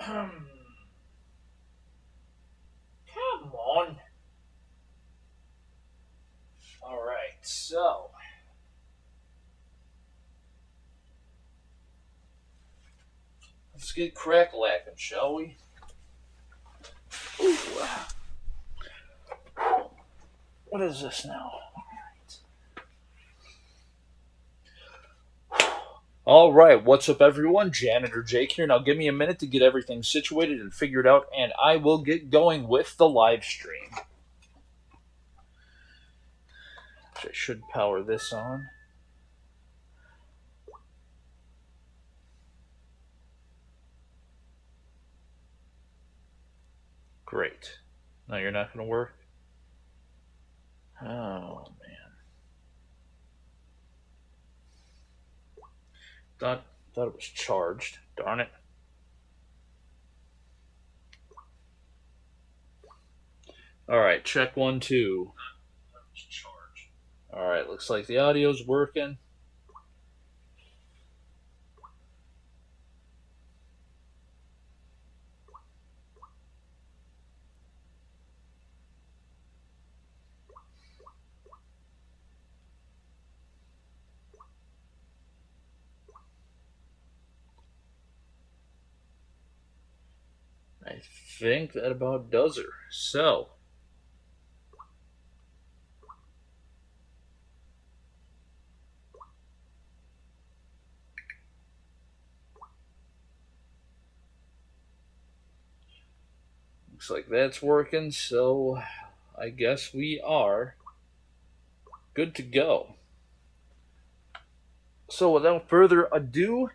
Come on. Alright, so let's get crack-lacking, shall we? Ooh. What is this now? Alright, what's up everyone? Janitor Jake here. Now give me a minute to get everything situated and figured out, and I will get going with the live stream. Which I should power this on. Great. Now you're not going to work? Oh, man. Thought it was charged. Darn it. Alright, check 1, 2. Alright, looks like the audio's working. I think that about does her. So, looks like that's working, so I guess we are good to go. So without further ado,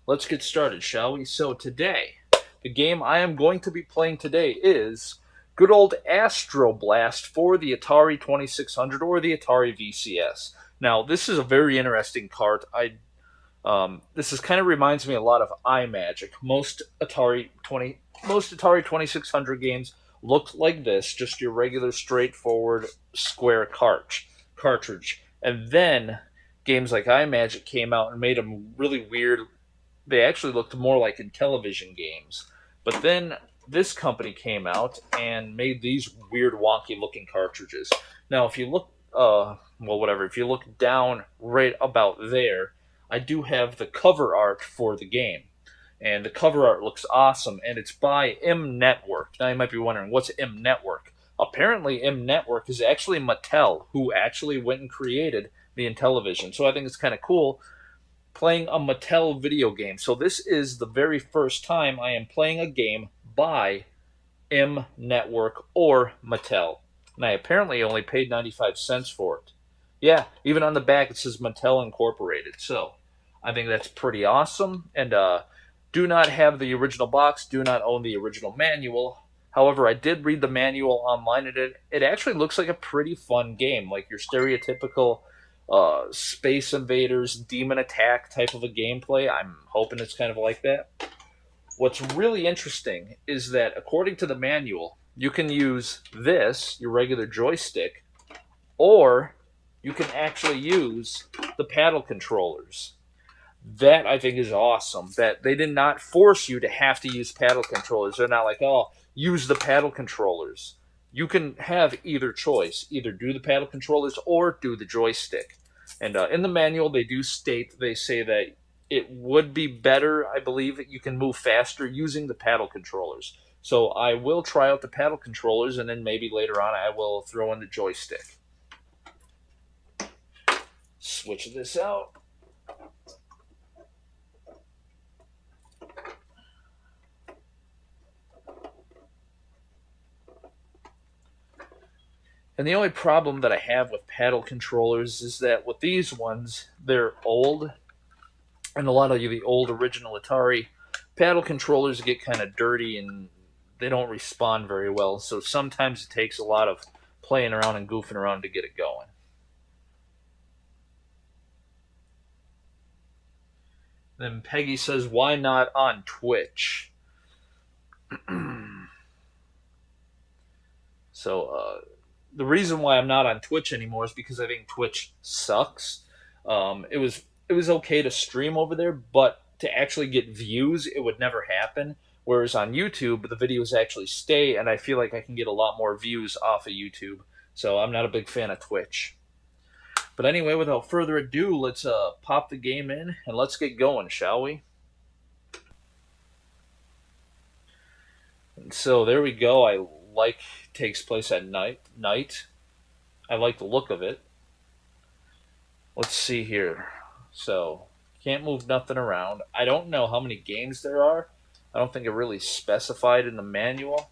let's get started, shall we? So today, the game I am going to be playing today is good old Astroblast for the Atari 2600 or the Atari VCS. Now, this is a very interesting cart. This kind of reminds me a lot of iMagic. Most Atari 2600 games looked like this, just your regular straightforward square cartridge. And then games like iMagic came out and made them really weird. They actually looked more like Intellivision games. But then this company came out and made these weird, wonky looking cartridges. Now, if you look, if you look down right about there, I do have the cover art for the game. And the cover art looks awesome, and it's by M Network. Now, you might be wondering, what's M Network? Apparently, M Network is actually Matel, who actually went and created the Intellivision. So I think it's kind of cool playing a Mattel video game. So this is the very first time I am playing a game by M Network or Mattel. And I apparently only paid 95 cents for it. Yeah, even on the back it says Mattel Incorporated. So I think that's pretty awesome. And do not have the original box, do not own the original manual. However, I did read the manual online, and it actually looks like a pretty fun game, like your stereotypical Space Invaders, Demon Attack type of a gameplay. I'm hoping it's kind of like that. What's really interesting is that according to the manual, you can use this, your regular joystick, or you can actually use the paddle controllers. That I think is awesome. That they did not force you to have to use paddle controllers. They're not like, oh, use the paddle controllers. You can have either choice. Either do the paddle controllers or do the joystick. And in the manual, they say that it would be better, I believe, that you can move faster using the paddle controllers. So I will try out the paddle controllers, and then maybe later on I will throw in the joystick. Switch this out. And the only problem that I have with paddle controllers is that with these ones, they're old. And a lot of the old original Atari paddle controllers get kind of dirty and they don't respond very well. So sometimes it takes a lot of playing around and goofing around to get it going. Then Peggy says, why not on Twitch? So, the reason why I'm not on Twitch anymore is because I think Twitch sucks. It was okay to stream over there, but to actually get views, it would never happen. Whereas on YouTube, the videos actually stay, and I feel like I can get a lot more views off of YouTube. So I'm not a big fan of Twitch. But anyway, without further ado, let's pop the game in and let's get going, shall we? And so there we go. I like takes place at night. I like the look of it. Let's see here. So can't move nothing around. I don't know how many games there are. I don't think it really specified in the manual.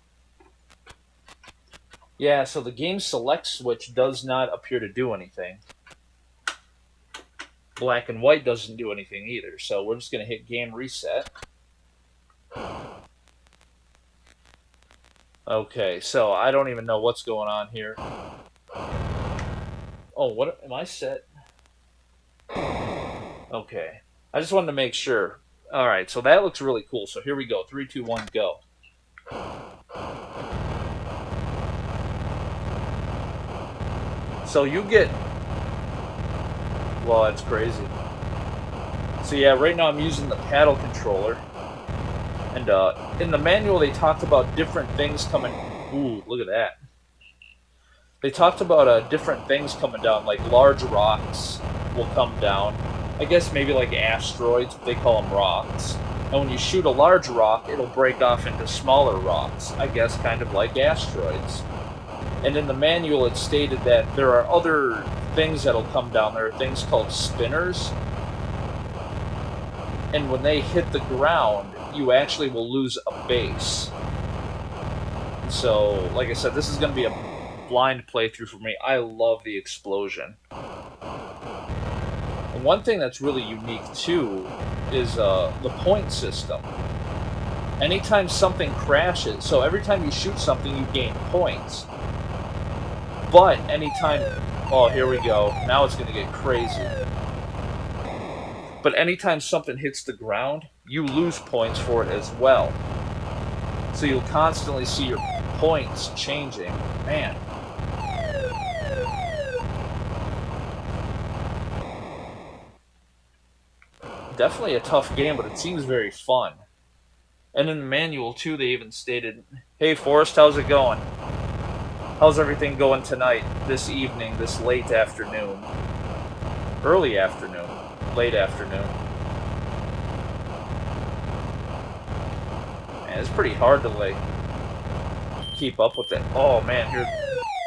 Yeah, so the game select switch does not appear to do anything. Black and white doesn't do anything either. So we're just going to hit game reset. Okay, so I don't even know what's going on here. Oh, what am I set? Okay. I just wanted to make sure. Alright, so that looks really cool. So here we go. 3, 2, 1, go. So you get... Well, that's crazy. So yeah, right now I'm using the paddle controller. And in the manual they talked about different things coming... Ooh, look at that. They talked about different things coming down, like large rocks will come down. I guess maybe like asteroids, but they call them rocks. And when you shoot a large rock, it'll break off into smaller rocks. I guess kind of like asteroids. And in the manual it stated that there are other things that'll come down. There are things called spinners. And when they hit the ground, you actually will lose a base. So, like I said, this is going to be a blind playthrough for me. I love the explosion. And one thing that's really unique too is the point system. Anytime something crashes, so every time you shoot something you gain points. But anytime, oh here we go, now it's going to get crazy. But anytime something hits the ground, you lose points for it as well. So you'll constantly see your points changing. Man. Definitely a tough game, but it seems very fun. And in the manual, too, they even stated, "Hey, Forrest, how's it going? How's everything going tonight, this evening, this late afternoon? Early afternoon, late afternoon." Man, it's pretty hard to, like, keep up with it. Oh, man, here...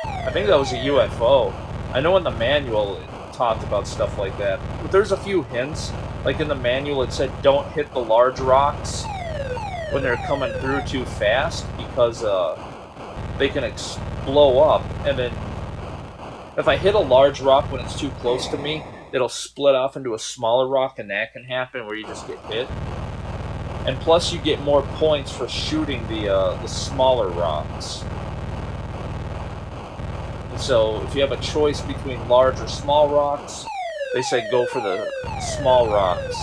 I think that was a UFO. I know in the manual it talked about stuff like that. But there's a few hints. Like in the manual it said don't hit the large rocks when they're coming through too fast because they can blow up. And then if I hit a large rock when it's too close to me, it'll split off into a smaller rock, and that can happen where you just get hit. And plus you get more points for shooting the smaller rocks. And so if you have a choice between large or small rocks, they say go for the small rocks.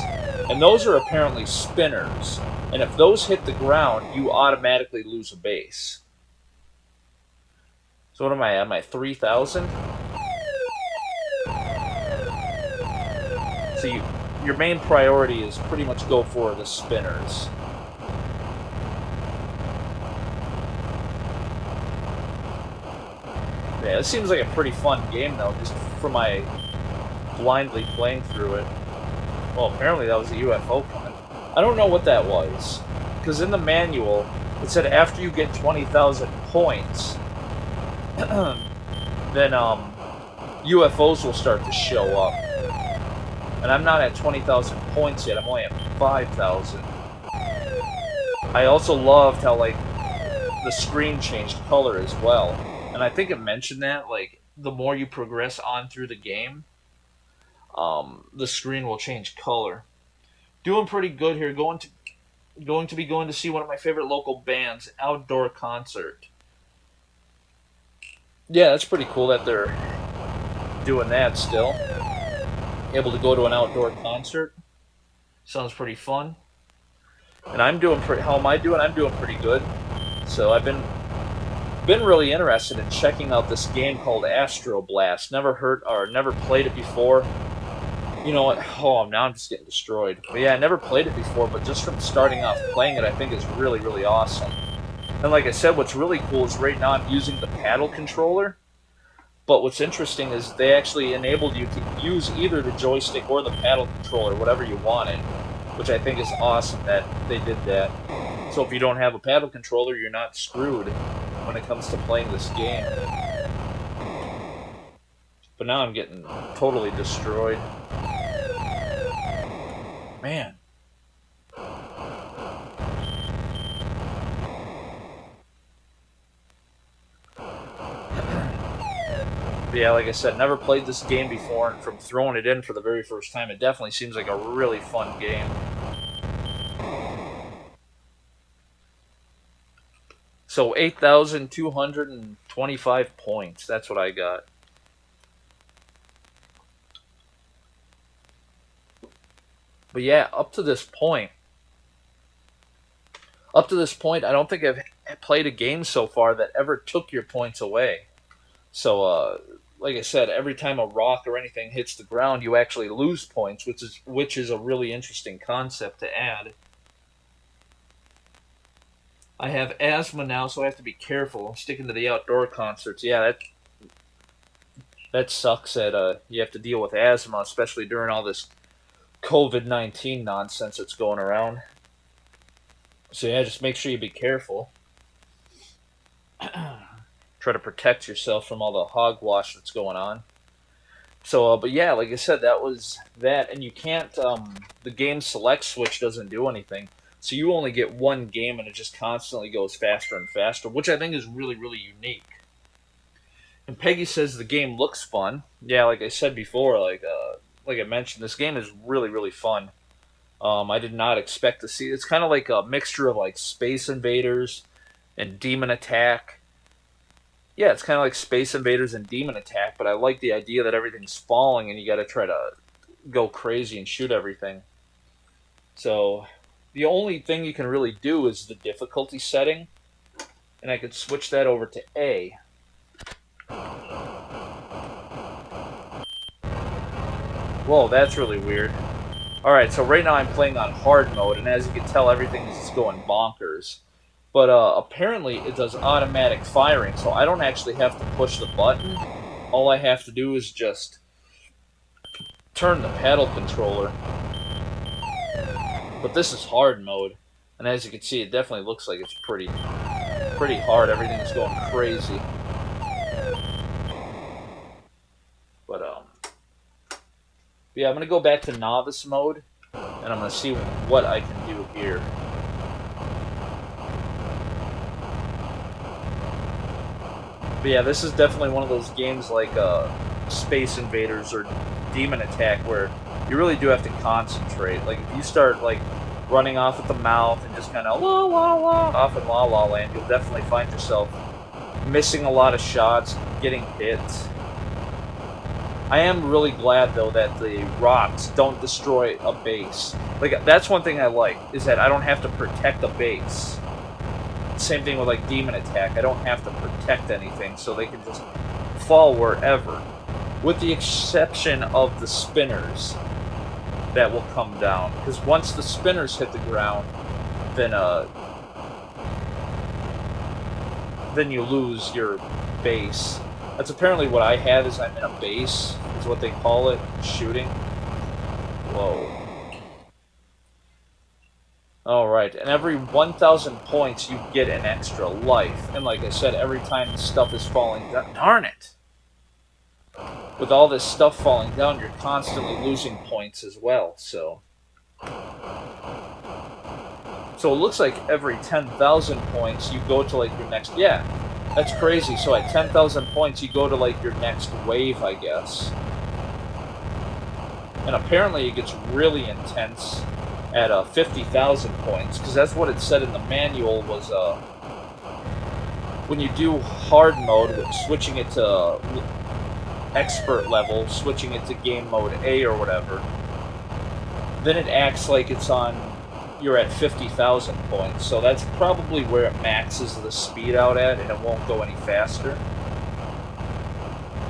And those are apparently spinners. And if those hit the ground, you automatically lose a base. So what am I at? Am I 3,000? So your main priority is pretty much go for the spinners. Yeah, it seems like a pretty fun game though, just for my blindly playing through it. Well, apparently that was a UFO coming. I don't know what that was, because in the manual it said after you get 20,000 points, then UFOs will start to show up. And I'm not at 20,000 points yet. I'm only at 5,000. I also loved how like the screen changed color as well. And I think it mentioned that like the more you progress on through the game, the screen will change color. Doing pretty good here. Going to be going to see one of my favorite local bands, outdoor concert. Yeah, that's pretty cool that they're doing that still. Able to go to an outdoor concert. Sounds pretty fun. And I'm doing pretty. How am I doing? I'm doing pretty good. So I've been really interested in checking out this game called Astroblast. Never heard or never played it before. You know what? Oh, now I'm just getting destroyed. But yeah, I never played it before, but just from starting off playing it, I think is really, really awesome. And like I said, what's really cool is right now I'm using the paddle controller. But what's interesting is they actually enabled you to use either the joystick or the paddle controller, whatever you wanted, which I think is awesome that they did that. So if you don't have a paddle controller, you're not screwed when it comes to playing this game. But now I'm getting totally destroyed. Man. But yeah, like I said, never played this game before, and from throwing it in for the very first time, it definitely seems like a really fun game. So 8,225 points. That's what I got. But yeah, up to this point, I don't think I've played a game so far that ever took your points away. So, like I said, every time a rock or anything hits the ground, you actually lose points, which is a really interesting concept to add. I have asthma now, so I have to be careful. I'm sticking to the outdoor concerts. Yeah, that sucks. That you have to deal with asthma, especially during all this COVID-19 nonsense that's going around. So yeah, just make sure you be careful. Try to protect yourself from all the hogwash that's going on. So, but yeah, like I said, that was that, and you can't. The game select switch doesn't do anything, so you only get one game, and it just constantly goes faster and faster, which I think is really, really unique. And Peggy says the game looks fun. Yeah, like I said before, like I mentioned, this game is really, really fun. I did not expect to see. It's kind of like a mixture of like Space Invaders and Demon Attack. Yeah, it's kind of like Space Invaders and Demon Attack, but I like the idea that everything's falling and you got to try to go crazy and shoot everything. So the only thing you can really do is the difficulty setting, and I could switch that over to A. Whoa, that's really weird. Alright, so right now I'm playing on hard mode, and as you can tell, everything is just going bonkers. But apparently it does automatic firing, so I don't actually have to push the button. All I have to do is just turn the paddle controller. But this is hard mode, and as you can see, it definitely looks like it's pretty hard. Everything's going crazy. But yeah, I'm gonna go back to novice mode, and I'm gonna see what I can do here. But yeah, this is definitely one of those games like Space Invaders or Demon Attack where you really do have to concentrate. Like if you start like running off at the mouth and just kind of la la la off in La La Land, you'll definitely find yourself missing a lot of shots, getting hit. I am really glad though that the rocks don't destroy a base. Like that's one thing I like is that I don't have to protect a base. Same thing with like Demon Attack. I don't have to protect anything, so they can just fall wherever. With the exception of the spinners that will come down. Because once the spinners hit the ground, then you lose your base. That's apparently what I have is I'm in a base, is what they call it, shooting. Whoa. Alright, and every 1,000 points you get an extra life. And like I said, every time stuff is falling down... Darn it! With all this stuff falling down, you're constantly losing points as well, so... So it looks like every 10,000 points you go to like your next... Yeah, that's crazy. So at 10,000 points you go to like your next wave, I guess. And apparently it gets really intense at 50,000 points, because that's what it said in the manual was when you do hard mode, switching it to expert level, switching it to game mode A or whatever, then it acts like you're at 50,000 points, so that's probably where it maxes the speed out at, and it won't go any faster.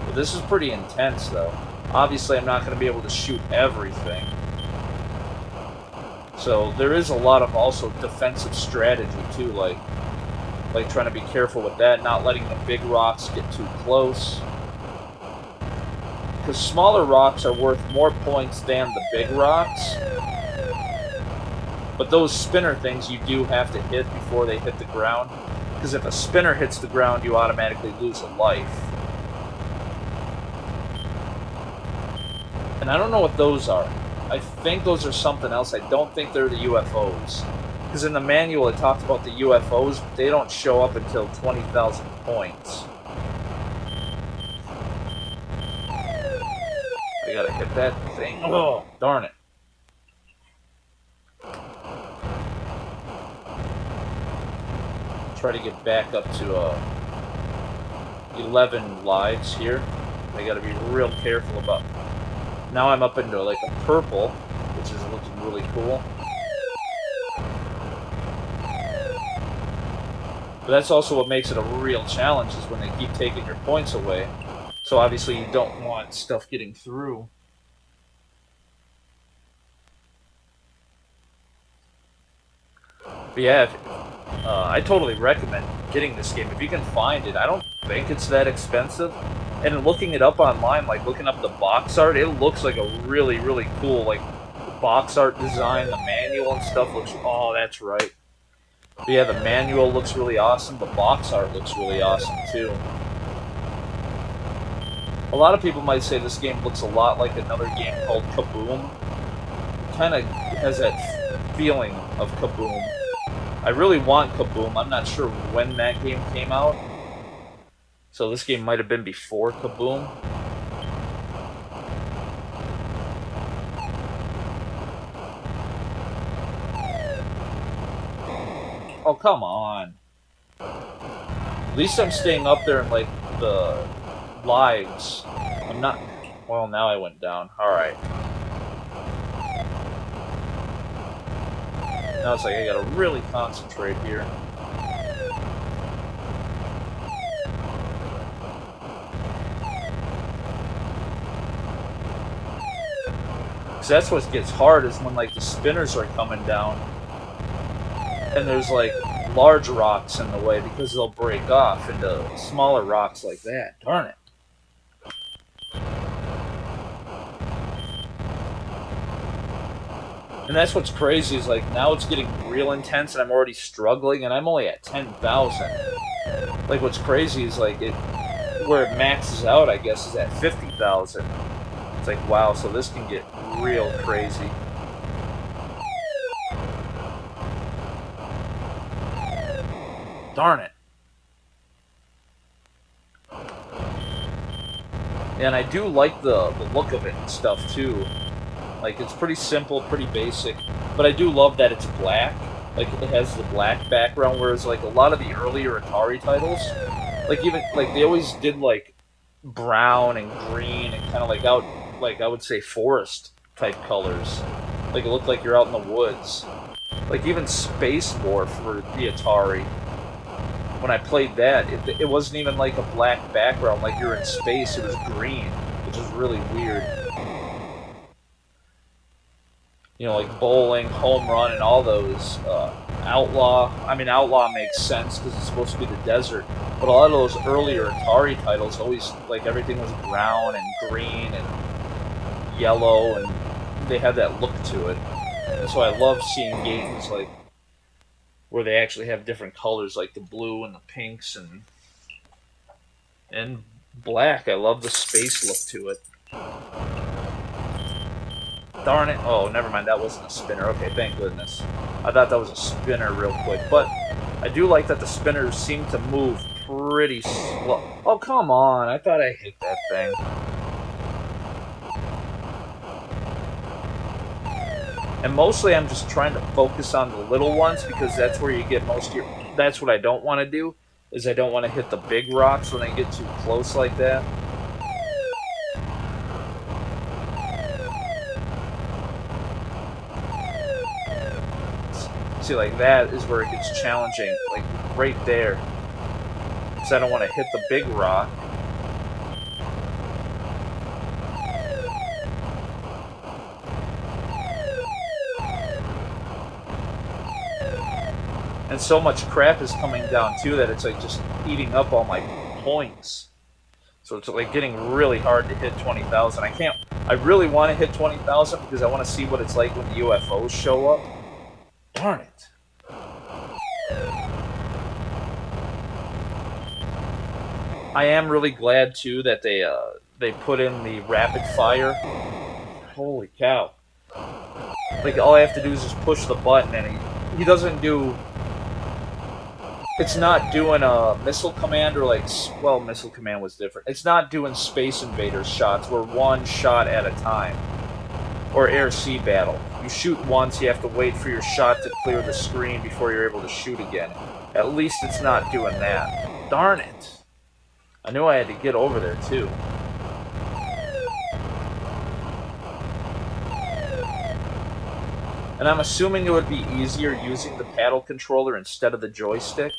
But this is pretty intense, though. Obviously, I'm not going to be able to shoot everything. So there is a lot of also defensive strategy too, like trying to be careful with that, not letting the big rocks get too close. Because smaller rocks are worth more points than the big rocks. But those spinner things you do have to hit before they hit the ground. Because if a spinner hits the ground, you automatically lose a life. And I don't know what those are. I think those are something else. I don't think they're the UFOs. Because in the manual it talks about the UFOs, but they don't show up until 20,000 points. I gotta hit that thing. Oh, darn it. Try to get back up to 11 lives here. I gotta be real careful about. Now I'm up into like a purple, which is looking really cool. But that's also what makes it a real challenge, is when they keep taking your points away. So obviously you don't want stuff getting through. But yeah, I totally recommend getting this game if you can find it. I don't think it's that expensive. And looking it up online, like looking up the box art, it looks like a really, really cool, like, box art design. The manual and stuff looks, oh, that's right. But yeah, the manual looks really awesome. The box art looks really awesome, too. A lot of people might say this game looks a lot like another game called Kaboom. It kind of has that feeling of Kaboom. I really want Kaboom. I'm not sure when that game came out. So this game might have been before Kaboom. Oh, come on. At least I'm staying up there in, like, the lives. I'm not... Well, now I went down. Alright. Now it's like I gotta really concentrate here. Because that's what gets hard, is when, like, the spinners are coming down and there's, like, large rocks in the way, because they'll break off into smaller rocks like that. Darn it. And that's what's crazy, is like now it's getting real intense and I'm already struggling and I'm only at 10,000. Like, what's crazy is like where it maxes out, I guess, is at 50,000. It's like, wow, so this can get real crazy. Darn it. And I do like the look of it and stuff too. Like, it's pretty simple, pretty basic, but I do love that it's black. Like, it has the black background, whereas, like, a lot of the earlier Atari titles, like, even, like, they always did, like, brown and green and kind of, like, out, like, I would say forest-type colors. Like, it looked like you're out in the woods. Like, even Space War for the Atari, when I played that, it wasn't even, like, a black background, like you're in space, it was green, which is really weird. You know, like Bowling, Home Run, and all those. Outlaw. I mean, Outlaw makes sense because it's supposed to be the desert. But a lot of those earlier Atari titles, always, like, everything was brown and green and yellow, and they had that look to it. And so I love seeing games, like, where they actually have different colors, like the blue and the pinks and black. I love the space look to it. Darn it. Oh, never mind. That wasn't a spinner. Okay, thank goodness. I thought that was a spinner real quick. But I do like that the spinners seem to move pretty slow. Oh, come on. I thought I hit that thing. And mostly I'm just trying to focus on the little ones, because that's where you get most of your... That's what I don't want to do, is I don't want to hit the big rocks when they get too close like that. See, like, that is where it gets challenging, like, right there. Because I don't want to hit the big rock. And so much crap is coming down too that it's like just eating up all my points. So it's like getting really hard to hit 20,000. I can't. I really want to hit 20,000 because I want to see what it's like when the UFOs show up. Darn it. I am really glad too that they put in the rapid fire. Holy cow! Like all I have to do is just push the button, and he doesn't do. It's not doing a missile command or like, well, missile command was different. It's not doing Space Invaders shots where one shot at a time. Or air-sea battle. You shoot once, you have to wait for your shot to clear the screen before you're able to shoot again. At least it's not doing that. Darn it. I knew I had to get over there too. And I'm assuming it would be easier using the paddle controller instead of the joystick.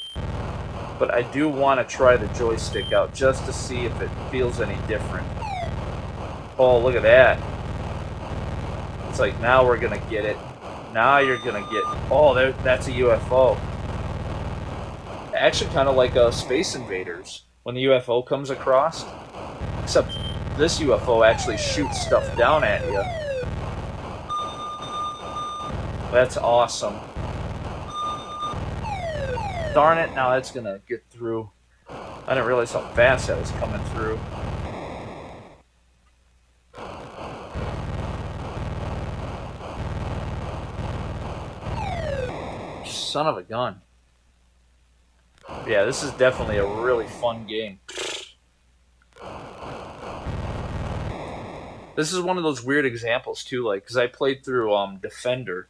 But I do want to try the joystick out just to see if it feels any different. Oh, look at that. It's like, now we're going to get it. Now you're going to get... Oh, that's a UFO. Actually, kind of like Space Invaders. When the UFO comes across. Except this UFO actually shoots stuff down at you. That's awesome. Darn it, now that's gonna get through. I didn't realize how fast that was coming through. Son of a gun. Yeah, this is definitely a really fun game. This is one of those weird examples too, like, because I played through Defender.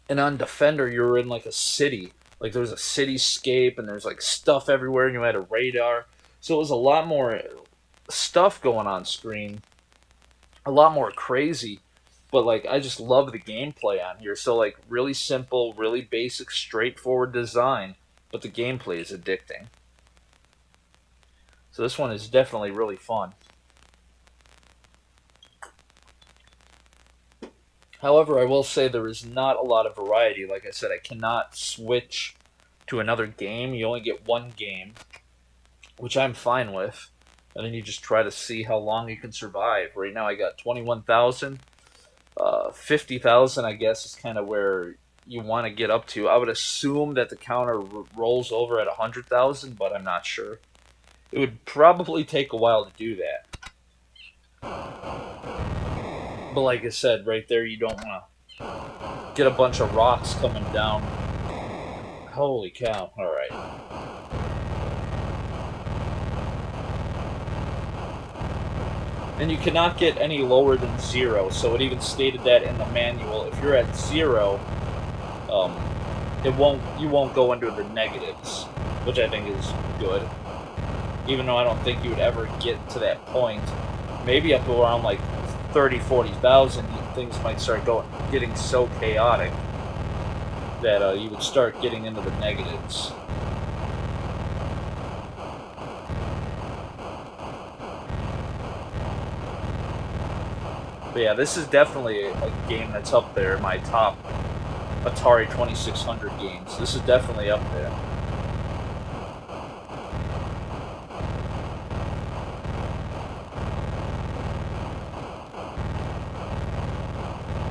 And on Defender, you were in like a city. Like there was a cityscape, and there's like stuff everywhere, and you had a radar. So it was a lot more stuff going on screen, a lot more crazy. But like I just love the gameplay on here. So like really simple, really basic, straightforward design, but the gameplay is addicting. So this one is definitely really fun. However, I will say there is not a lot of variety. Like I said, I cannot switch to another game. You only get one game, which I'm fine with. And then you just try to see how long you can survive. Right now I got 21,000. 50,000, I guess, is kind of where you want to get up to. I would assume that the counter rolls over at 100,000, but I'm not sure. It would probably take a while to do that. But like I said, right there, you don't want to get a bunch of rocks coming down. Holy cow. Alright. And you cannot get any lower than 0, so it even stated that in the manual. If you're at 0, you won't go into the negatives, which I think is good. Even though I don't think you would ever get to that point. Maybe up to around like 30, 40,000, things might start getting so chaotic that you would start getting into the negatives. But yeah, this is definitely a game that's up there in my top Atari 2600 games. This is definitely up there.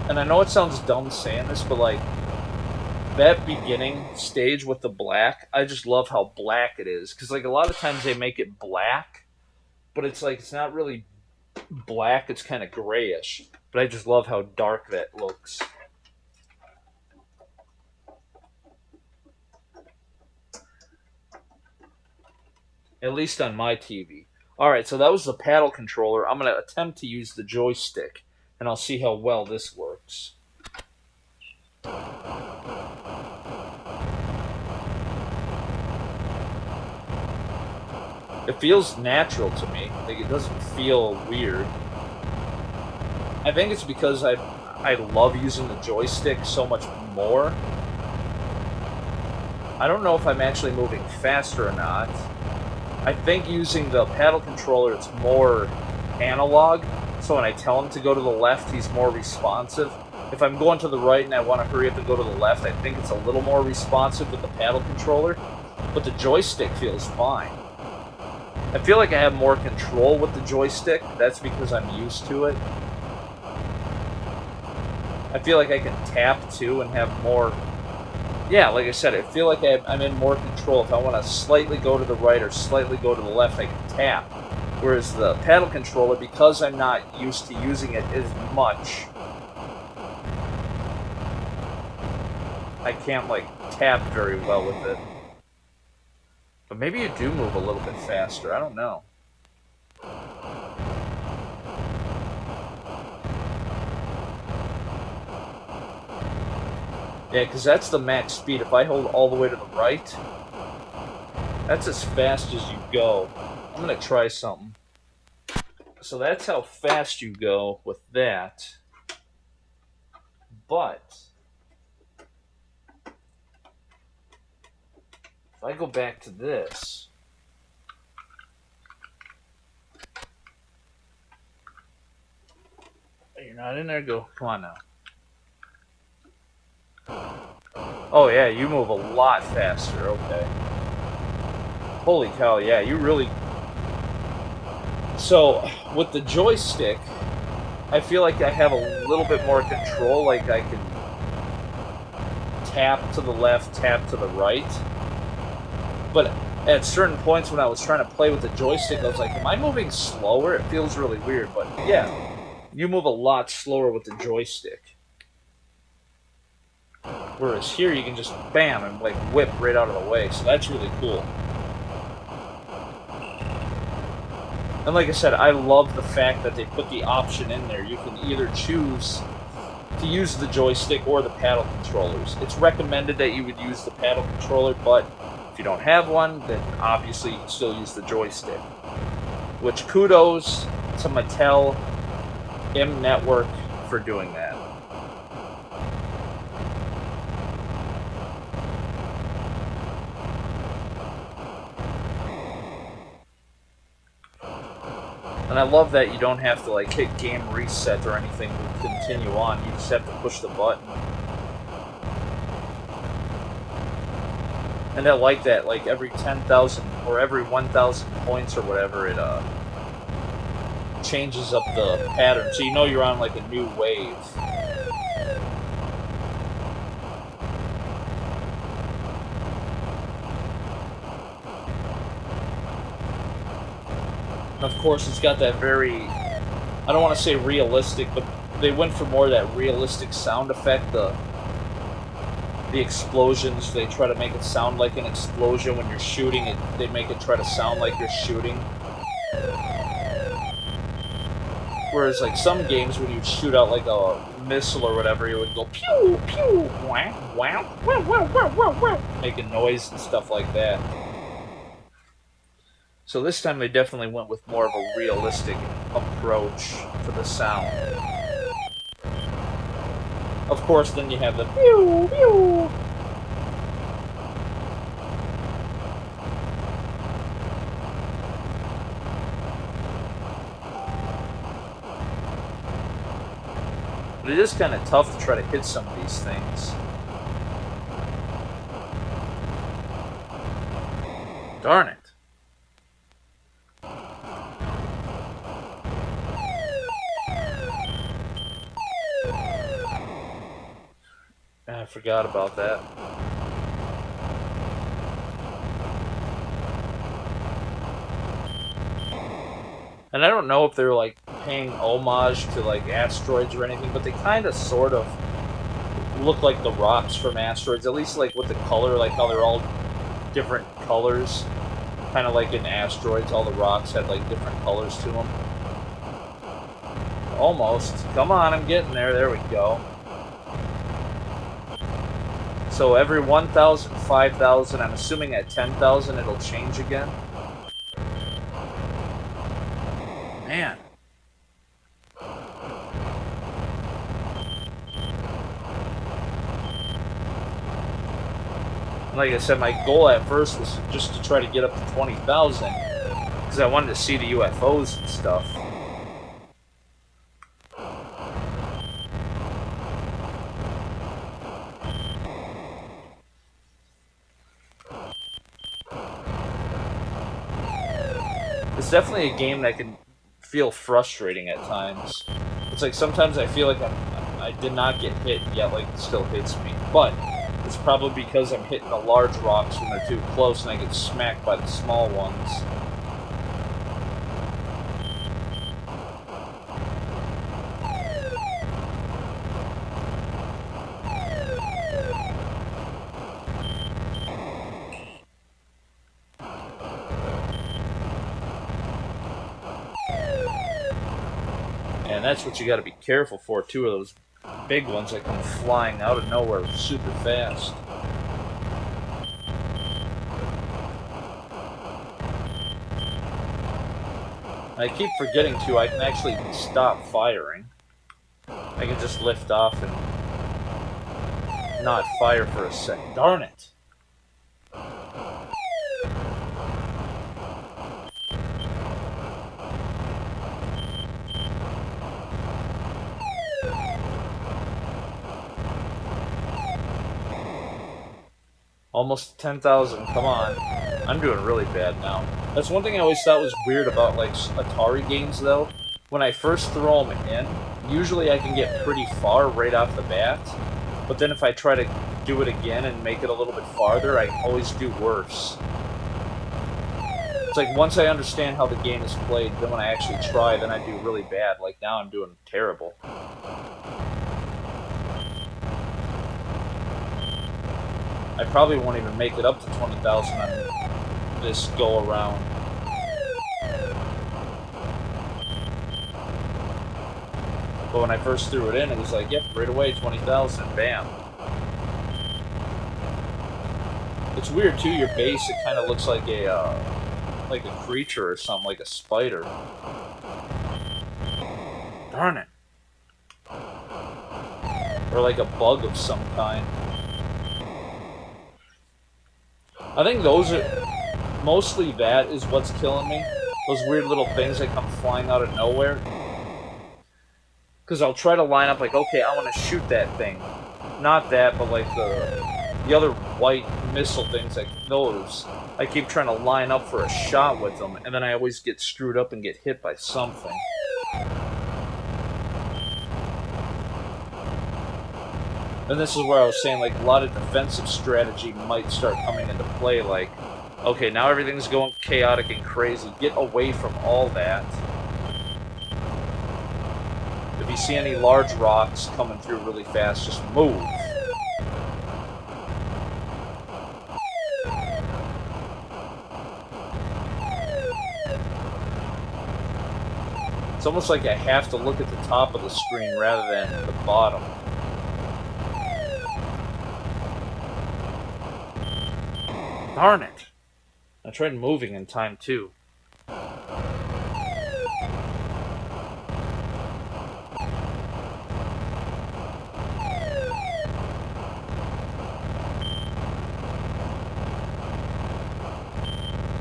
And I know it sounds dumb saying this, but like that beginning stage with the black, I just love how black it is. Because like a lot of times they make it black, but it's like it's not really black, it's kind of grayish. But I just love how dark that looks. At least on my TV. Alright, so that was the paddle controller. I'm going to attempt to use the joystick, and I'll see how well this works. It feels natural to me. Like, it doesn't feel weird. I think it's because I love using the joystick so much more. I don't know if I'm actually moving faster or not. I think using the paddle controller, it's more analog, So when I tell him to go to the left, he's more responsive. If I'm going to the right and I want to hurry up and go to the left, I think it's a little more responsive with the paddle controller. But the joystick feels fine. I feel like I have more control with the joystick. That's because I'm used to it. I feel like I can tap too and have more... Yeah, like I said, I feel like I'm in more control. If I want to slightly go to the right or slightly go to the left, I can tap. Whereas the paddle controller, because I'm not used to using it as much, I can't, like, tap very well with it. But maybe you do move a little bit faster. I don't know. Yeah, because that's the max speed. If I hold all the way to the right, that's as fast as you go. I'm going to try something. So that's how fast you go with that. But if I go back to this, you're not in there? Go. Come on now. Oh yeah, you move a lot faster. Okay. Holy cow, yeah, you really... So, with the joystick, I feel like I have a little bit more control. Like, I can tap to the left, tap to the right. But at certain points when I was trying to play with the joystick, I was like, am I moving slower? It feels really weird, but yeah, you move a lot slower with the joystick. Whereas here, you can just, bam, and like whip right out of the way, so that's really cool. And like I said, I love the fact that they put the option in there. You can either choose to use the joystick or the paddle controllers. It's recommended that you would use the paddle controller, but if you don't have one, then obviously you can still use the joystick. Which, kudos to Mattel M Network for doing that. And I love that you don't have to like hit game reset or anything to continue on. You just have to push the button. And I like that, like every 10,000 or every 1,000 points or whatever, it changes up the pattern. So you know you're on like a new wave. And of course, it's got that very, I don't want to say realistic, but they went for more of that realistic sound effect. The explosions, they try to make it sound like an explosion when you're shooting it. They make it try to sound like you're shooting. Whereas like some games, when you shoot out like a missile or whatever, it would go pew pew, wah wah wah wah wah wah wah, making noise and stuff like that. So this time they definitely went with more of a realistic approach to the sound. Of course, then you have the pew pew. But it is kind of tough to try to hit some of these things. Darn it. I forgot about that. And I don't know if they're like paying homage to like asteroids or anything, but they kind of sort of look like the rocks from asteroids, at least like with the color, like how they're all different colors. Kind of like in asteroids, all the rocks had like different colors to them. Almost. Come on, I'm getting there. There we go. So every 1,000, 5,000, I'm assuming at 10,000 it'll change again. Man. Like I said, my goal at first was just to try to get up to 20,000 because I wanted to see the UFOs and stuff. definitely a game that can feel frustrating at times. It's like sometimes I feel like I did not get hit, yet like it still hits me. But it's probably because I'm hitting the large rocks when they're too close and I get smacked by the small ones. And that's what you got to be careful for, too, of those big ones that come flying out of nowhere super fast. I keep forgetting, too, I can actually stop firing. I can just lift off and not fire for a second. Darn it! Almost 10,000, come on. I'm doing really bad now. That's one thing I always thought was weird about like Atari games though. When I first throw them in, usually I can get pretty far right off the bat. But then if I try to do it again and make it a little bit farther, I always do worse. It's like once I understand how the game is played, then when I actually try, then I do really bad. Like now I'm doing terrible. I probably won't even make it up to 20,000 on this go around. But when I first threw it in, it was like, yep, right away, 20,000, bam. It's weird too. Your base, it kind of looks like a creature or something, like a spider. Darn it. Or like a bug of some kind. I think those are mostly that is what's killing me. Those weird little things that come flying out of nowhere. Because I'll try to line up like, okay, I want to shoot that thing. Not that, but like the other white missile things, like those. I keep trying to line up for a shot with them, and then I always get screwed up and get hit by something. And this is where I was saying, like, a lot of defensive strategy might start coming into play, like, okay, now everything's going chaotic and crazy. Get away from all that. If you see any large rocks coming through really fast, just move. It's almost like I have to look at the top of the screen rather than the bottom. Darn it! I tried moving in time too.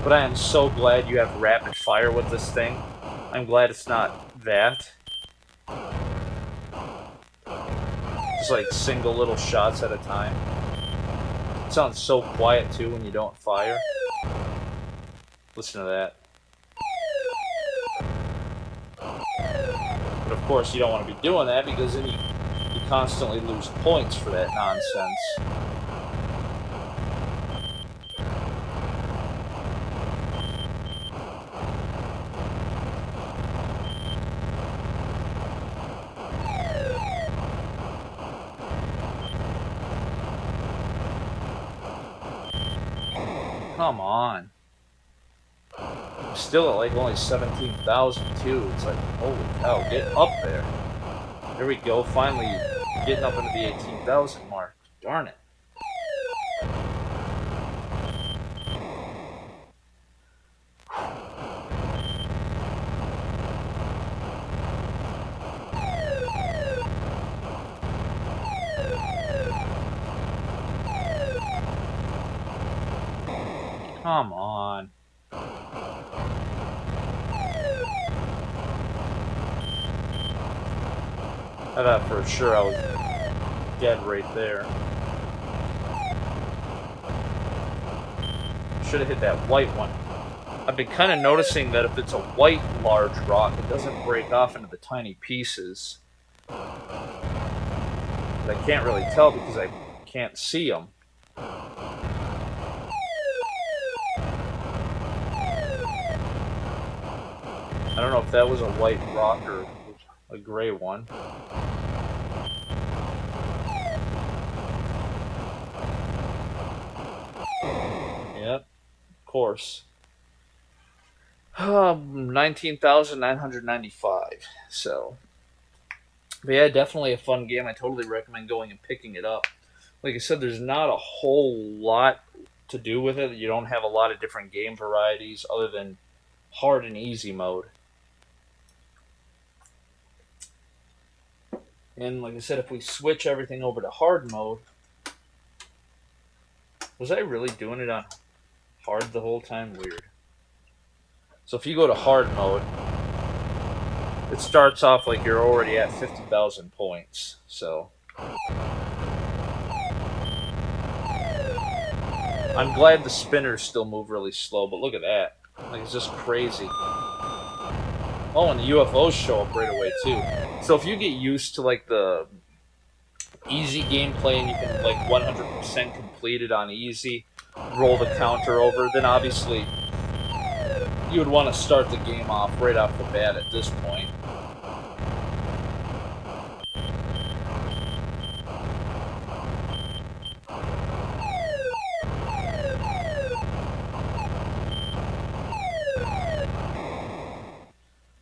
But I am so glad you have rapid fire with this thing. I'm glad it's not that. Just like single little shots at a time. It sounds so quiet too when you don't fire. Listen to that. But of course you don't want to be doing that because then you constantly lose points for that nonsense. Come on. I'm still at like only 17,000 too. It's like, holy cow, get up there. There we go, finally getting up into the 18,000 mark. Darn it. Come on. I thought for sure I was dead right there. Should have hit that white one. I've been kind of noticing that if it's a white large rock, it doesn't break off into the tiny pieces. But I can't really tell because I can't see them. I don't know if that was a white rock or a gray one. Yep, of course. 19,995. So, but yeah, definitely a fun game. I totally recommend going and picking it up. Like I said, there's not a whole lot to do with it. You don't have a lot of different game varieties other than hard and easy mode. And like I said, if we switch everything over to hard mode, was I really doing it on hard the whole time? Weird. So if you go to hard mode, it starts off like you're already at 50,000 points. So I'm glad the spinners still move really slow, but look at that. Like, it's just crazy. Oh, and the UFOs show up right away too. So if you get used to like the easy gameplay and you can like 100% complete it on easy, roll the counter over, then obviously you would want to start the game off right off the bat at this point.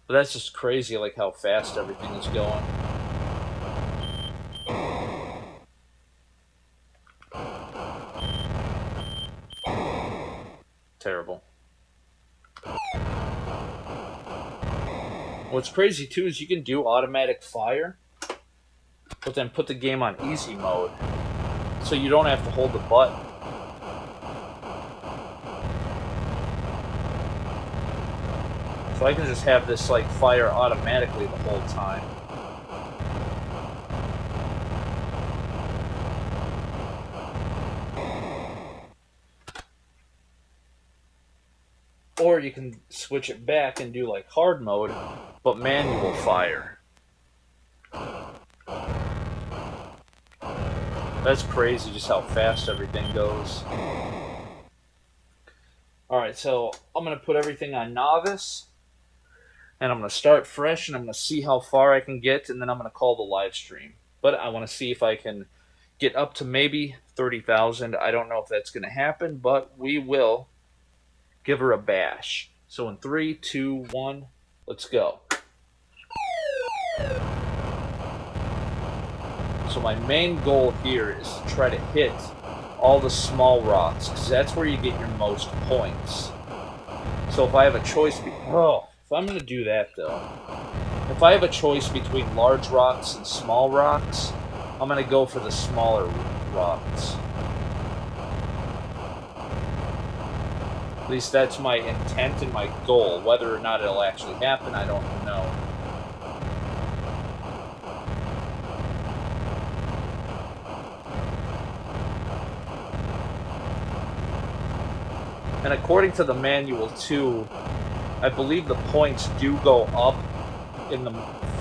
But that's just crazy, like how fast everything is going. Terrible. What's crazy too is you can do automatic fire, but then put the game on easy mode, so you don't have to hold the button. So I can just have this like fire automatically the whole time. Or you can switch it back and do like hard mode, but manual fire. That's crazy just how fast everything goes. Alright, so I'm going to put everything on novice. And I'm going to start fresh and I'm going to see how far I can get, and then I'm going to call the live stream. But I want to see if I can get up to maybe 30,000. I don't know if that's going to happen, but we will give her a bash. So in 3, 2, 1, let's go. So my main goal here is to try to hit all the small rocks, because that's where you get your most points. So if I have a choice, if I'm going to do that though, if I have a choice between large rocks and small rocks, I'm going to go for the smaller rocks. At least that's my intent and my goal. Whether or not it'll actually happen, I don't know. And according to the manual too, I believe the points do go up in the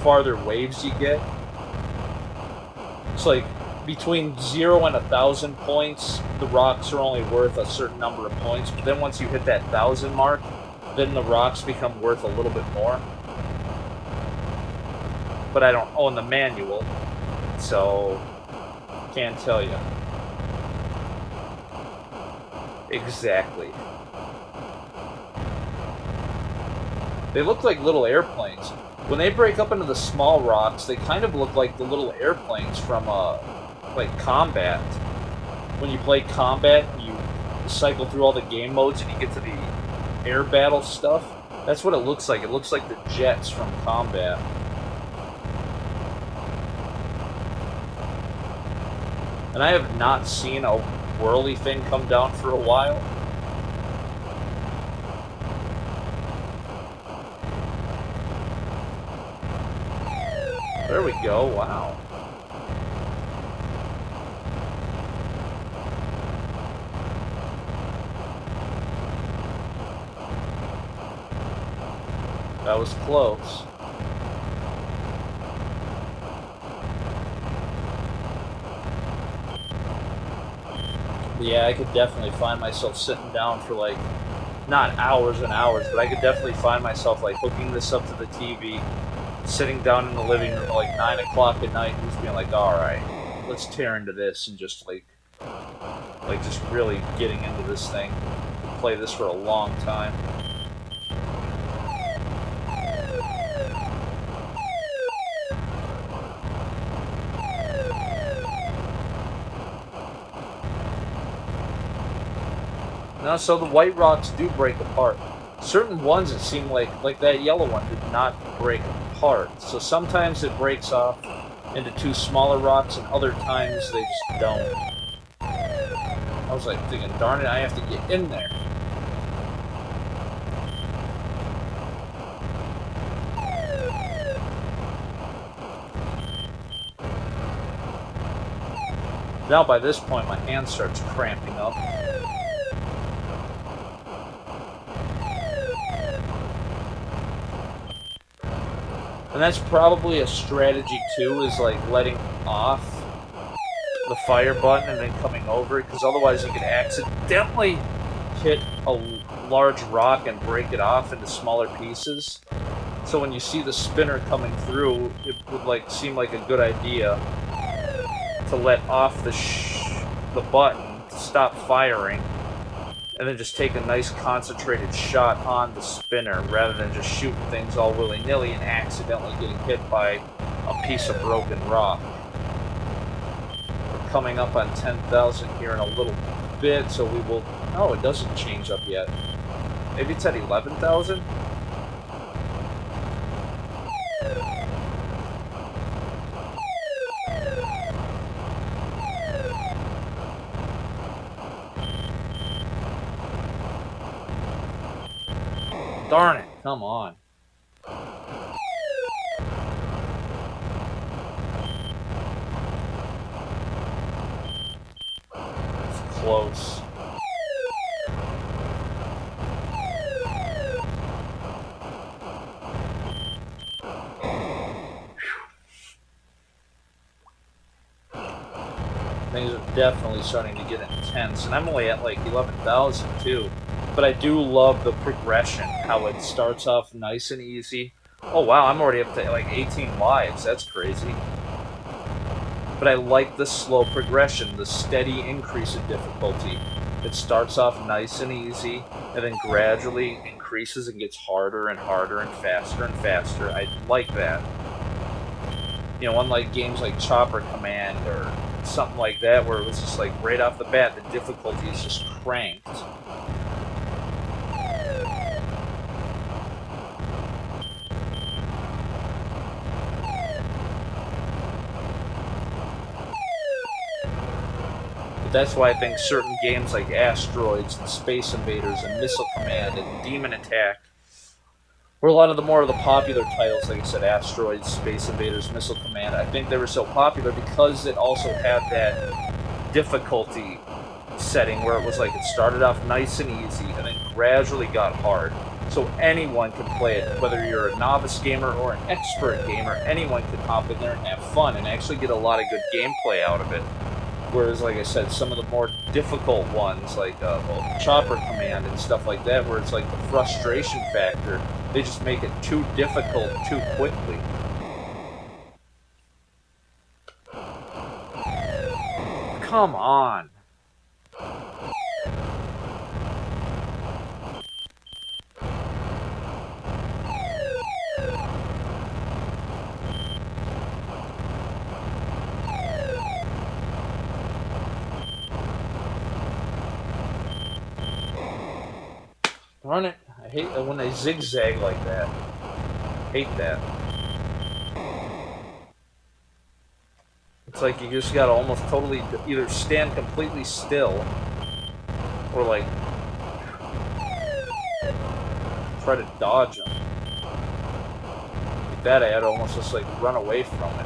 farther waves you get. It's like between 0 and 1,000 points, the rocks are only worth a certain number of points. But then once you hit that 1,000 mark, then the rocks become worth a little bit more. But I don't own the manual, so can't tell you. Exactly. They look like little airplanes. When they break up into the small rocks, they kind of look like the little airplanes from, like, Combat. When you play Combat, and you cycle through all the game modes and you get to the air battle stuff. That's what it looks like. It looks like the jets from Combat. And I have not seen a whirly thing come down for a while. There we go, wow. That was close. But yeah, I could definitely find myself sitting down for like, not hours and hours, but I could definitely find myself like hooking this up to the TV, sitting down in the living room at like 9 o'clock at night and just being like, alright, let's tear into this and just like just really getting into this thing. Play this for a long time. No, so the white rocks do break apart. Certain ones, it seemed like that yellow one, did not break apart. So sometimes it breaks off into two smaller rocks, and other times they just don't. I was like thinking, darn it, I have to get in there. Now by this point, my hand starts cramping up. And that's probably a strategy too, is like letting off the fire button and then coming over, because otherwise you could accidentally hit a large rock and break it off into smaller pieces. So when you see the spinner coming through, it would like seem like a good idea to let off the button to stop firing, and then just take a nice concentrated shot on the spinner rather than just shooting things all willy-nilly and accidentally getting hit by a piece of broken rock. We're coming up on 10,000 here in a little bit, so we will... Oh, it doesn't change up yet. Maybe it's at 11,000? Darn it, come on. It's close. Things are definitely starting to get intense, and I'm only at like 11,000 too. But I do love the progression, how it starts off nice and easy. Oh wow, I'm already up to like 18 lives, that's crazy. But I like the slow progression, the steady increase in difficulty. It starts off nice and easy, and then gradually increases and gets harder and harder and faster. I like that. You know, unlike games like Chopper Command or something like that, where it was just like right off the bat, the difficulty is just cranked. But that's why I think certain games like Asteroids and Space Invaders and Missile Command and Demon Attack were a lot of the more of the popular titles, like I said, Asteroids, Space Invaders, Missile Command. I think they were so popular because it also had that difficulty setting where it was like it started off nice and easy and then gradually got hard. So anyone could play it, whether you're a novice gamer or an expert gamer, anyone could hop in there and have fun and actually get a lot of good gameplay out of it. Whereas, like I said, some of the more difficult ones, like Chopper Command and stuff like that, where it's like the frustration factor, they just make it too difficult too quickly. Come on. Darn it. I hate when they zigzag like that. Hate that. It's like you just gotta almost totally either stand completely still or like try to dodge them. Like that, I had to almost just like run away from it.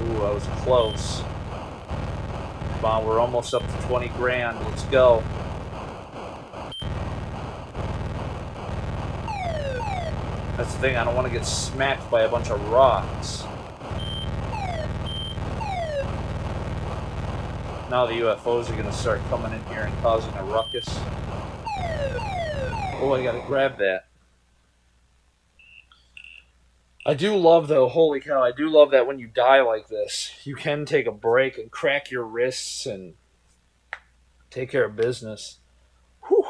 Ooh, I was close. Come on, we're almost up to 20 grand. Let's go. That's the thing, I don't want to get smacked by a bunch of rocks. Now the UFOs are going to start coming in here and causing a ruckus. Oh, I gotta grab that. I do love, though, holy cow, I do love that when you die like this, you can take a break and crack your wrists and take care of business. Whew.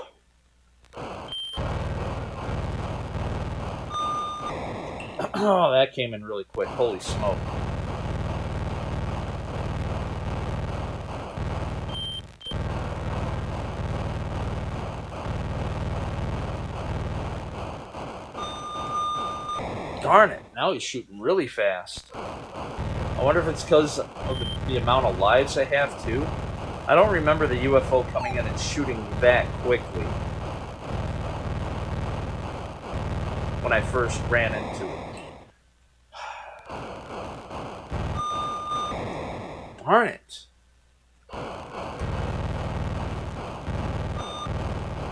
Oh, that came in really quick. Holy smoke. Darn it, now he's shooting really fast. I wonder if it's because of the amount of lives I have, too. I don't remember the UFO coming in and shooting that quickly when I first ran into it. Darn it.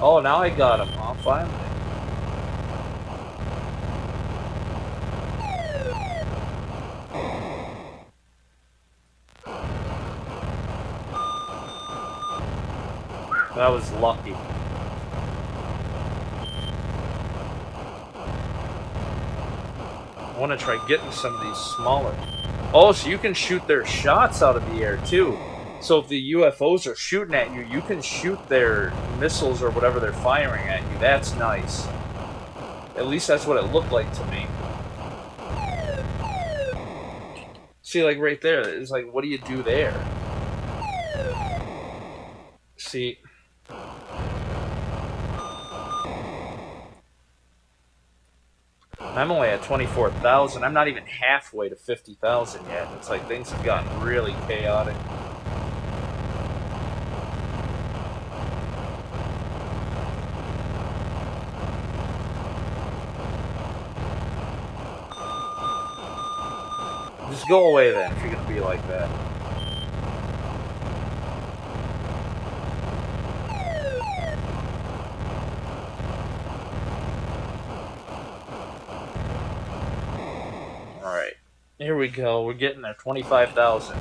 Oh, now I got him. Oh, finally. That was lucky. I want to try getting some of these smaller. Oh, so you can shoot their shots out of the air, too. So if the UFOs are shooting at you, you can shoot their missiles or whatever they're firing at you. That's nice. At least that's what it looked like to me. See, like right there, it's like, what do you do there? See... I'm only at 24,000. I'm not even halfway to 50,000 yet. It's like things have gotten really chaotic. Just go away then if you're going to be like that. Here we go. We're getting there. 25,000.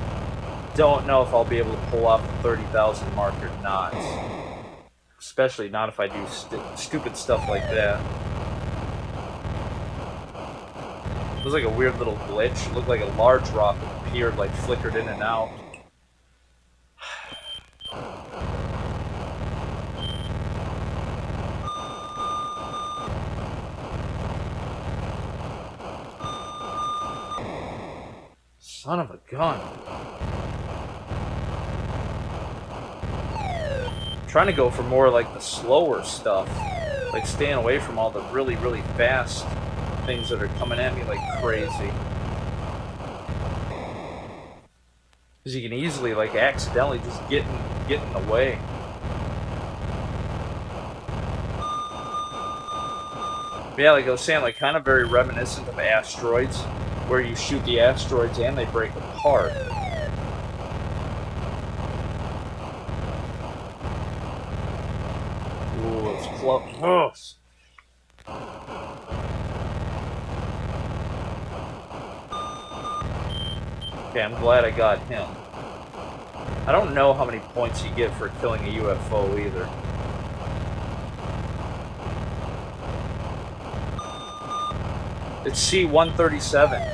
Don't know if I'll be able to pull off the 30,000 mark or not. Especially not if I do stupid stuff like that. It was like a weird little glitch. It looked like a large rock appeared, like flickered in and out. Son of a gun. I'm trying to go for more like the slower stuff. Like staying away from all the really, really fast things that are coming at me like crazy. Because you can easily like accidentally just get in the way. But yeah, like I was saying, like kind of very reminiscent of asteroids, where you shoot the asteroids and they break apart. Ooh, it's close. Okay, I'm glad I got him. I don't know how many points you get for killing a UFO either. It's C-137.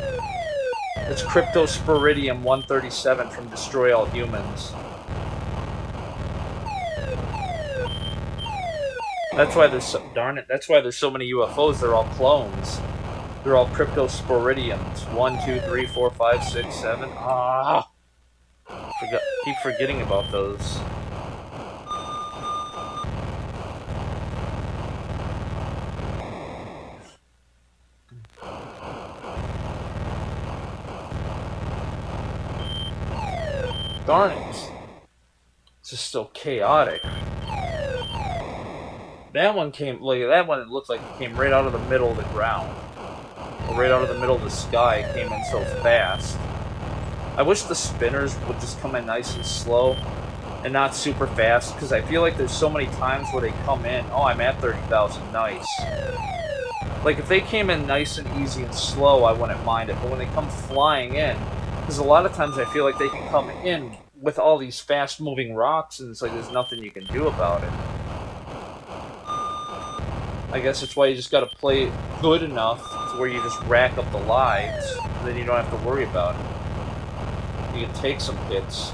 It's Cryptosporidium 137 from Destroy All Humans. That's why there's so, darn it, that's why there's so many UFOs. They're all clones. They're all Cryptosporidiums. 1, 2, 3, 4, 5, 6, 7. Ah! Keep forgetting about those. Darn it. It's just so chaotic. That one came, like, that one it looked like it came right out of the middle of the ground. Or right out of the middle of the sky. It came in so fast. I wish the spinners would just come in nice and slow and not super fast, because I feel like there's so many times where they come in. Oh, I'm at 30,000. Nice. Like, if they came in nice and easy and slow, I wouldn't mind it. But when they come flying in, because a lot of times I feel like they can come in with all these fast-moving rocks, and it's like there's nothing you can do about it. I guess that's why you just got to play good enough to where you just rack up the lives, and then you don't have to worry about it. You can take some hits.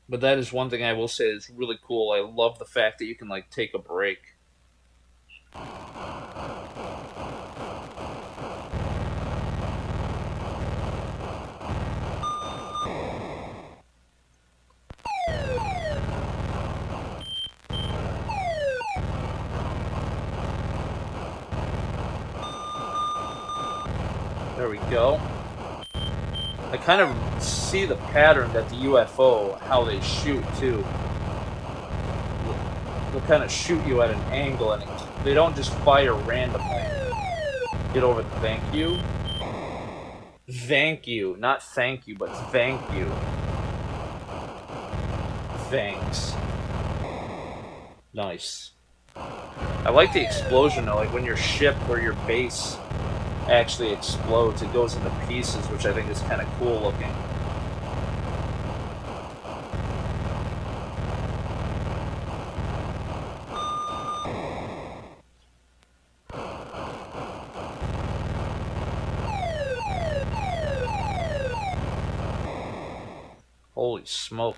But that is one thing I will say is really cool. I love the fact that you can like take a break. There we go. I kind of see the pattern that the UFO, how they shoot too. They'll kind of shoot you at an angle, and they don't just fire randomly. Get over the thank you. Thank you. Not thank you, but thank you. Thanks. Nice. I like the explosion though, like when your ship or your base actually explodes, it goes into pieces, which I think is kind of cool looking. Holy smoke.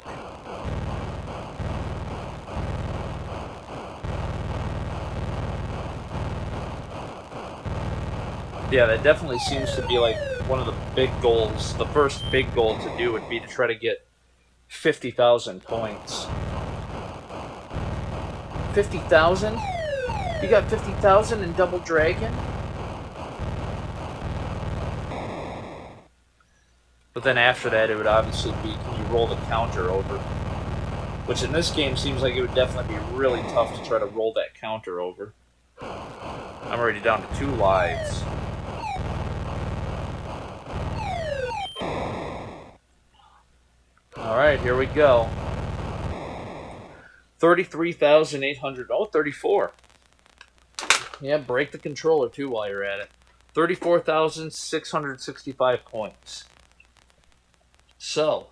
Yeah, that definitely seems to be like one of the big goals. The first big goal to do would be to try to get 50,000 points. 50,000? You got 50,000 in Double Dragon? But then after that, it would obviously be, can you roll the counter over? Which in this game seems like it would definitely be really tough to try to roll that counter over. I'm already down to 2 lives. Alright, here we go. 33,800. Oh, 34. Yeah, break the controller too while you're at it. 34,665 points. So,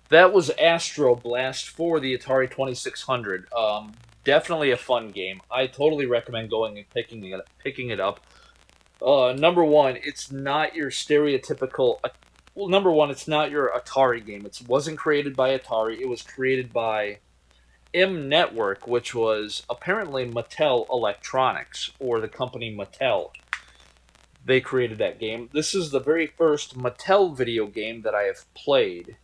that was Astroblast for the Atari 2600. Definitely a fun game. I totally recommend going and picking it up. Number one, it's not your stereotypical. Well, number one, it's not your Atari game. It wasn't created by Atari. It was created by M Network, which was apparently Mattel Electronics, or the company Mattel. They created that game. This is the very first Mattel video game that I have played.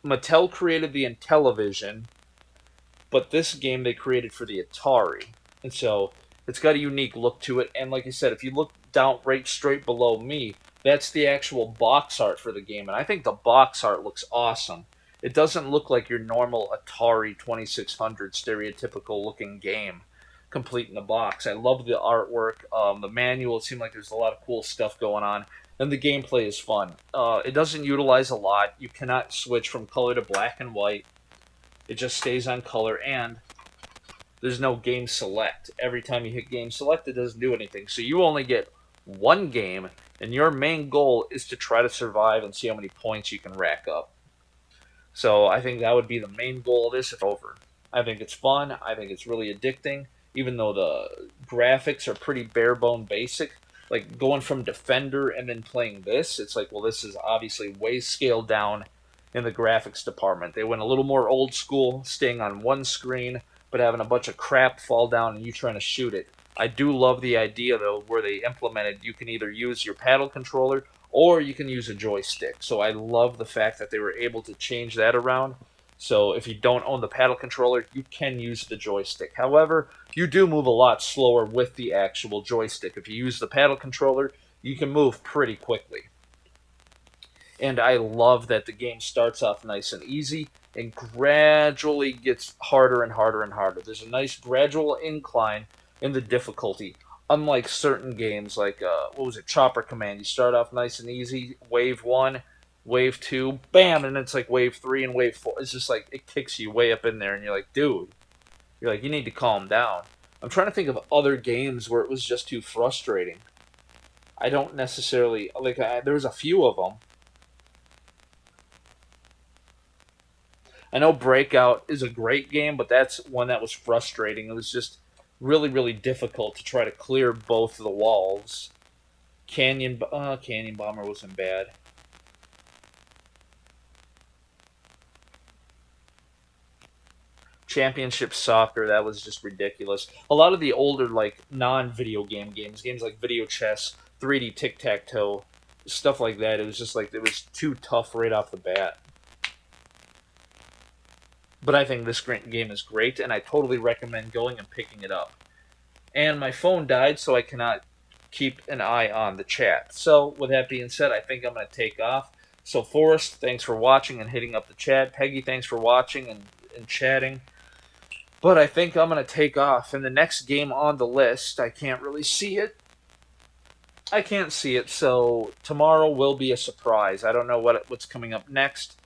Mattel created the Intellivision, but this game they created for the Atari. And so it's got a unique look to it. And like I said, if you look down right straight below me, that's the actual box art for the game. And I think the box art looks awesome. It doesn't look like your normal Atari 2600 stereotypical looking game complete in the box. I love the artwork. The manual, it seemed like there's a lot of cool stuff going on. And the gameplay is fun. It doesn't utilize a lot. You cannot switch from color to black and white. It just stays on color, and there's no game select. Every time you hit game select, it doesn't do anything. So you only get one game, and your main goal is to try to survive and see how many points you can rack up. So I think that would be the main goal of this if over. I think it's fun. I think it's really addicting, even though the graphics are pretty bare bone basic. Like going from Defender and then playing this, it's like, well, this is obviously way scaled down in the graphics department. They went a little more old school, staying on one screen, but having a bunch of crap fall down and you trying to shoot it. I do love the idea, though, where they implemented you can either use your paddle controller or you can use a joystick. So I love the fact that they were able to change that around. So if you don't own the paddle controller, you can use the joystick. However, you do move a lot slower with the actual joystick. If you use the paddle controller, you can move pretty quickly. And I love that the game starts off nice and easy and gradually gets harder and harder and harder. There's a nice gradual incline in the difficulty. Unlike certain games like, what was it, Chopper Command. You start off nice and easy, wave 1, wave 2, bam, and it's like wave 3 and wave 4. It's just like it kicks you way up in there, and you're like, dude, you're like, you need to calm down. I'm trying to think of other games where it was just too frustrating. I don't necessarily like. There's a few of them. I know Breakout is a great game, but that's one that was frustrating. It was just really, really difficult to try to clear both of the walls. Canyon Bomber wasn't bad. Championship Soccer, that was just ridiculous. A lot of the older, like, non-video games like Video Chess, 3D Tic-Tac-Toe, stuff like that, it was just like, it was too tough right off the bat. But I think this game is great, and I totally recommend going and picking it up. And my phone died, so I cannot keep an eye on the chat. So, with that being said, I think I'm going to take off. So, Forrest, thanks for watching and hitting up the chat. Peggy, thanks for watching and chatting. But I think I'm going to take off. And the next game on the list, I can't really see it. I can't see it, so tomorrow will be a surprise. I don't know what's coming up next.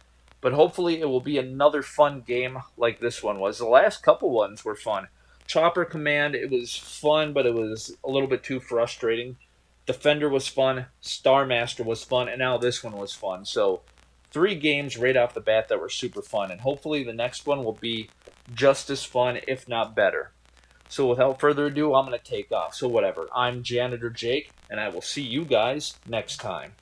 But hopefully it will be another fun game like this one was. The last couple ones were fun. Chopper Command, it was fun, but it was a little bit too frustrating. Defender was fun. Star Master was fun. And now this one was fun. So 3 games right off the bat that were super fun. And hopefully the next one will be just as fun, if not better. So without further ado, I'm going to take off. So whatever. I'm Janitor Jake, and I will see you guys next time.